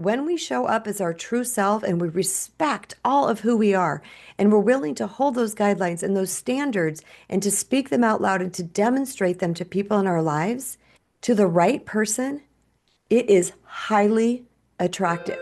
When we show up as our true self and we respect all of who we are, and we're willing to hold those guidelines and those standards and to speak them out loud and to demonstrate them to people in our lives, to the right person, it is highly attractive.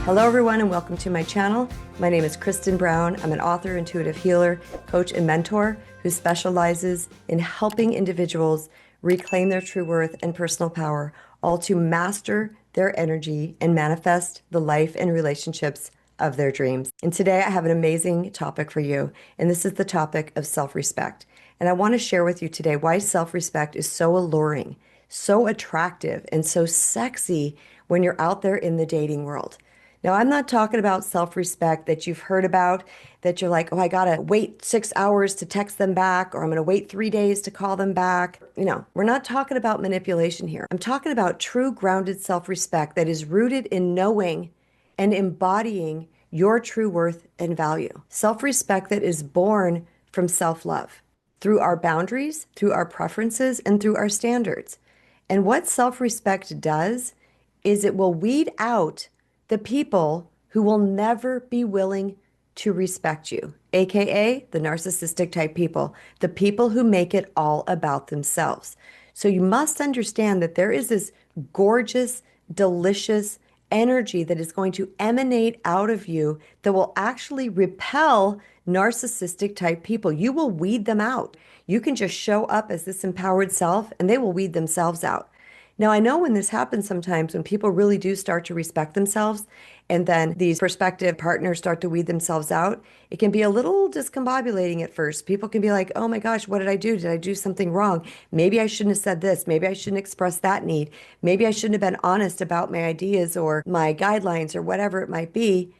Hello, everyone, and welcome to my channel. My name is Kristen Brown. I'm an author, intuitive healer, coach, and mentor who specializes in helping individuals reclaim their true worth and personal power, all to master their energy and manifest the life and relationships of their dreams. And today I have an amazing topic for you, and this is the topic of self-respect. And I want to share with you today why self-respect is so alluring, so attractive, and so sexy when you're out there in the dating world. Now, I'm not talking about self-respect that you've heard about, that you're like, oh, I gotta wait 6 hours to text them back, or I'm gonna wait 3 days to call them back. We're not talking about manipulation here. I'm talking about true grounded self-respect that is rooted in knowing and embodying your true worth and value. Self-respect that is born from self-love through our boundaries, through our preferences, and through our standards. And what self-respect does is it will weed out the people who will never be willing to respect you, aka the narcissistic type people, the people who make it all about themselves. So you must understand that there is this gorgeous, delicious energy that is going to emanate out of you that will actually repel narcissistic type people. You will weed them out. You can just show up as this empowered self and they will weed themselves out. Now, I know when this happens sometimes, when people really do start to respect themselves, and then these prospective partners start to weed themselves out, it can be a little discombobulating at first. People can be like, oh my gosh, what did I do? Did I do something wrong? Maybe I shouldn't have said this. Maybe I shouldn't express that need. Maybe I shouldn't have been honest about my ideas or my guidelines or whatever it might be.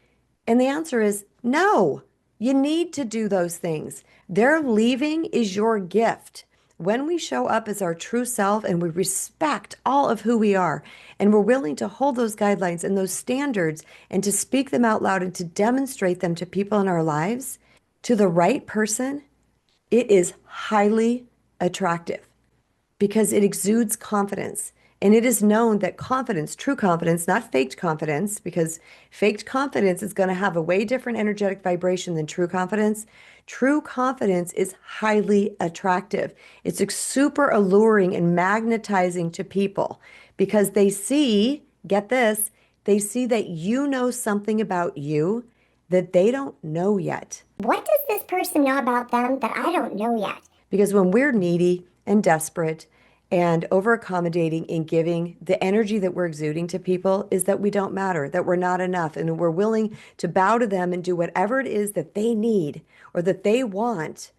And the answer is no, you need to do those things. Their leaving is your gift. When we show up as our true self and we respect all of who we are, and we're willing to hold those guidelines and those standards and to speak them out loud and to demonstrate them to people in our lives, to the right person, it is highly attractive because it exudes confidence. And it is known that confidence, true confidence, not faked confidence, because faked confidence is going to have a way different energetic vibration than true confidence. True confidence is highly attractive. It's super alluring and magnetizing to people because they see, get this, they see that you know something about you that they don't know yet. What does this person know about them that I don't know yet? Because when we're needy and desperate and over accommodating in giving, the energy that we're exuding to people is that we don't matter, that we're not enough, and we're willing to bow to them and do whatever it is that they need or that they want.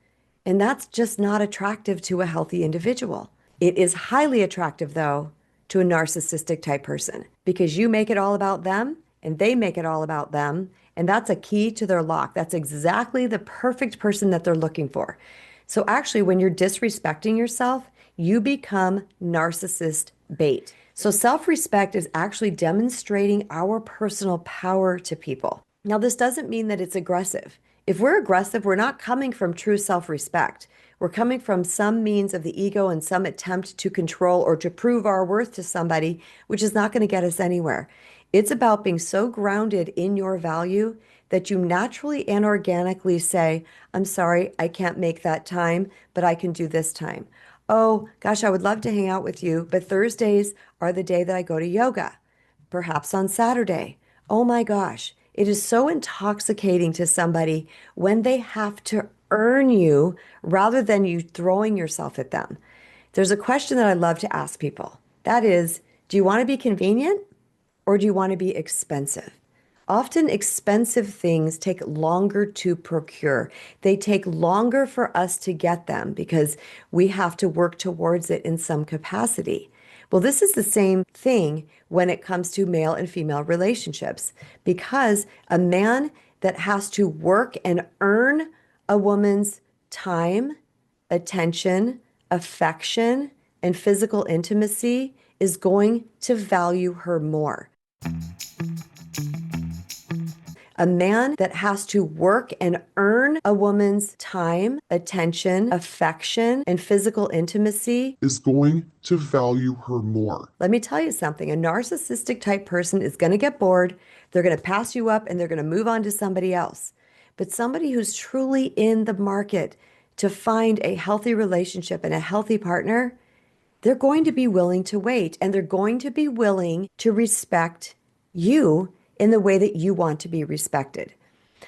And that's just not attractive to a healthy individual. It is highly attractive, though, to a narcissistic type person because you make it all about them and they make it all about them. And that's a key to their lock. That's exactly the perfect person that they're looking for. So actually, when you're disrespecting yourself, you become narcissist bait. So self-respect is actually demonstrating our personal power to people. Now, this doesn't mean that it's aggressive. If we're aggressive, we're not coming from true self-respect. We're coming from some means of the ego and some attempt to control or to prove our worth to somebody, which is not going to get us anywhere. It's about being so grounded in your value that you naturally and organically say, I'm sorry, I can't make that time, but I can do this time. Oh, gosh, I would love to hang out with you, but Thursdays are the day that I go to yoga, perhaps on Saturday. Oh my gosh, it is so intoxicating to somebody when they have to earn you rather than you throwing yourself at them. There's a question that I love to ask people. That is, do you want to be convenient or do you want to be expensive? Often expensive things take longer to procure. They take longer for us to get them because we have to work towards it in some capacity. Well, this is the same thing when it comes to male and female relationships, because a man that has to work and earn a woman's time, attention, affection, and physical intimacy is going to value her more. A man that has to work and earn a woman's time, attention, affection, and physical intimacy is going to value her more. Let me tell you something. A narcissistic type person is going to get bored. They're going to pass you up and they're going to move on to somebody else. But somebody who's truly in the market to find a healthy relationship and a healthy partner, they're going to be willing to wait and they're going to be willing to respect you in the way that you want to be respected.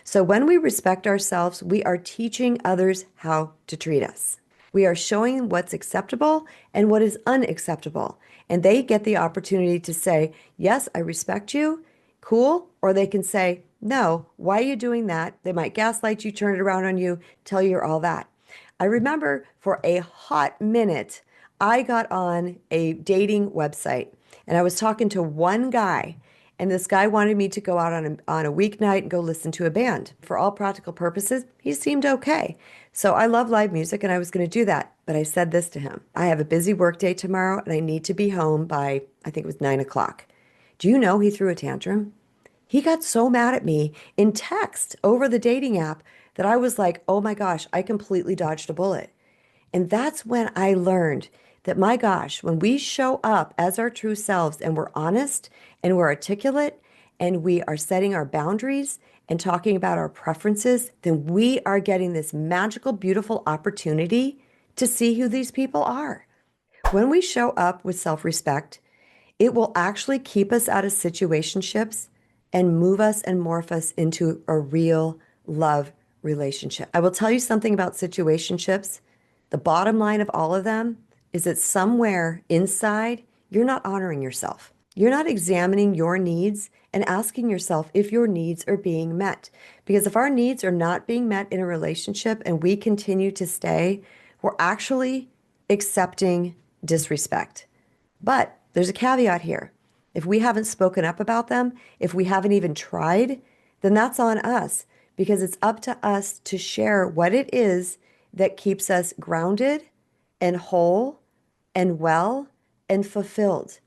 So when we respect ourselves, we are teaching others how to treat us. We are showing what's acceptable and what is unacceptable. And they get the opportunity to say, yes, I respect you, cool. Or they can say, no, why are you doing that? They might gaslight you, turn it around on you, tell you you're all that. I remember for a hot minute, I got on a dating website and I was talking to one guy. And this guy wanted me to go out on a weeknight and go listen to a band. For all practical purposes, he seemed okay. So I love live music and I was going to do that. But I said this to him. I have a busy work day tomorrow and I need to be home by, I think it was 9 o'clock. Do you know he threw a tantrum? He got so mad at me in text over the dating app that I was like, oh my gosh, I completely dodged a bullet. And that's when I learned that, my gosh, when we show up as our true selves and we're honest and we're articulate and we are setting our boundaries and talking about our preferences, then we are getting this magical, beautiful opportunity to see who these people are. When we show up with self-respect, it will actually keep us out of situationships and move us and morph us into a real love relationship. I will tell you something about situationships. The bottom line of all of them is that somewhere inside, you're not honoring yourself. You're not examining your needs and asking yourself if your needs are being met. Because if our needs are not being met in a relationship and we continue to stay, we're actually accepting disrespect. But there's a caveat here. If we haven't spoken up about them, if we haven't even tried, then that's on us because it's up to us to share what it is that keeps us grounded and whole and well and fulfilled.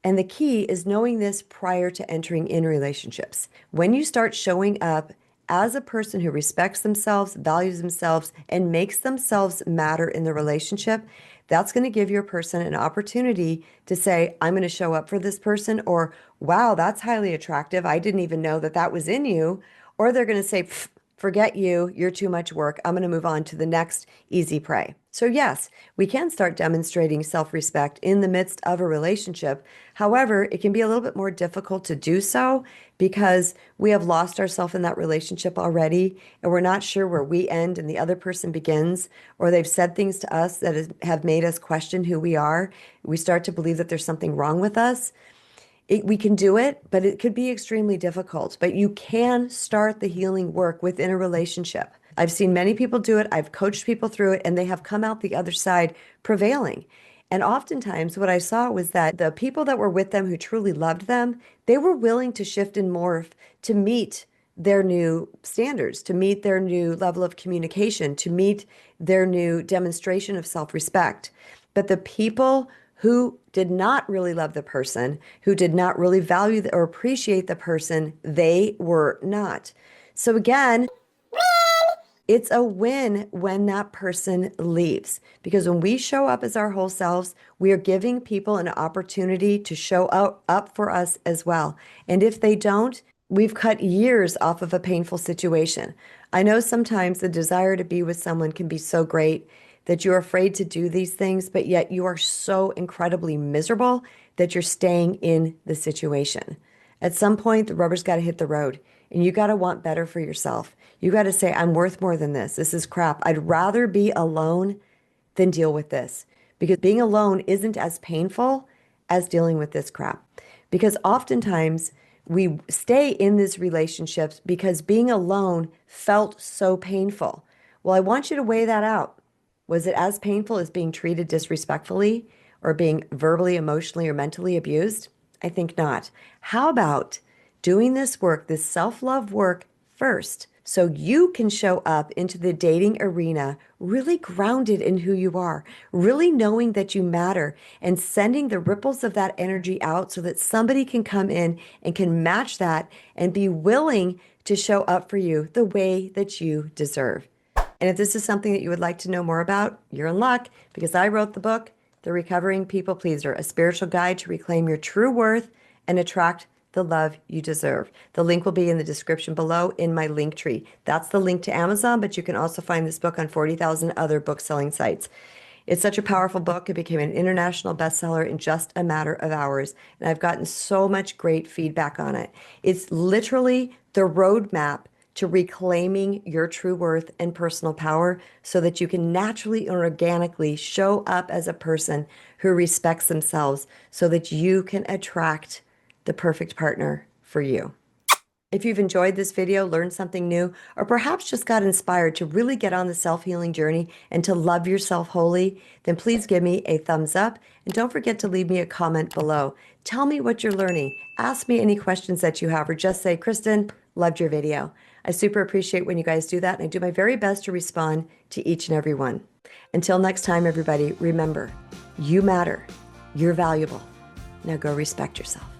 And the key is knowing this prior to entering in relationships. When you start showing up as a person who respects themselves, values themselves, and makes themselves matter in the relationship, that's going to give your person an opportunity to say, I'm going to show up for this person, or wow, that's highly attractive. I didn't even know that that was in you. Or they're going to say, forget you, you're too much work. I'm going to move on to the next easy prey. So yes, we can start demonstrating self-respect in the midst of a relationship. However, it can be a little bit more difficult to do so because we have lost ourselves in that relationship already and we're not sure where we end and the other person begins, or they've said things to us that have made us question who we are. We start to believe that there's something wrong with us. We can do it, but it could be extremely difficult. But you can start the healing work within a relationship. I've seen many people do it. I've coached people through it, and they have come out the other side prevailing. And oftentimes, what I saw was that the people that were with them who truly loved them, they were willing to shift and morph to meet their new standards, to meet their new level of communication, to meet their new demonstration of self-respect. But the people who did not really love the person, who did not really value or appreciate the person, they were not. So again, it's a win when that person leaves, because when we show up as our whole selves, we are giving people an opportunity to show up for us as well. And if they don't, we've cut years off of a painful situation. I know sometimes the desire to be with someone can be so great that you're afraid to do these things, but yet you are so incredibly miserable that you're staying in the situation. At some point, the rubber's got to hit the road and you got to want better for yourself. You got to say, I'm worth more than this. This is crap. I'd rather be alone than deal with this, because being alone isn't as painful as dealing with this crap. Because oftentimes we stay in these relationships because being alone felt so painful. Well, I want you to weigh that out. Was it as painful as being treated disrespectfully or being verbally, emotionally, or mentally abused? I think not. How about doing this work, this self-love work first, so you can show up into the dating arena really grounded in who you are, really knowing that you matter and sending the ripples of that energy out so that somebody can come in and can match that and be willing to show up for you the way that you deserve. And if this is something that you would like to know more about, you're in luck because I wrote the book, The Recovering People Pleaser, a spiritual guide to reclaim your true worth and attract the love you deserve. The link will be in the description below in my link tree. That's the link to Amazon, but you can also find this book on 40,000 other book selling sites. It's such a powerful book. It became an international bestseller in just a matter of hours. And I've gotten so much great feedback on it. It's literally the roadmap to reclaiming your true worth and personal power so that you can naturally and organically show up as a person who respects themselves so that you can attract the perfect partner for you. If you've enjoyed this video, learned something new, or perhaps just got inspired to really get on the self-healing journey and to love yourself wholly, then please give me a thumbs up and don't forget to leave me a comment below. Tell me what you're learning. Ask me any questions that you have or just say, Kristen, loved your video. I super appreciate when you guys do that and I do my very best to respond to each and every one. Until next time, everybody, remember, you matter. You're valuable. Now go respect yourself.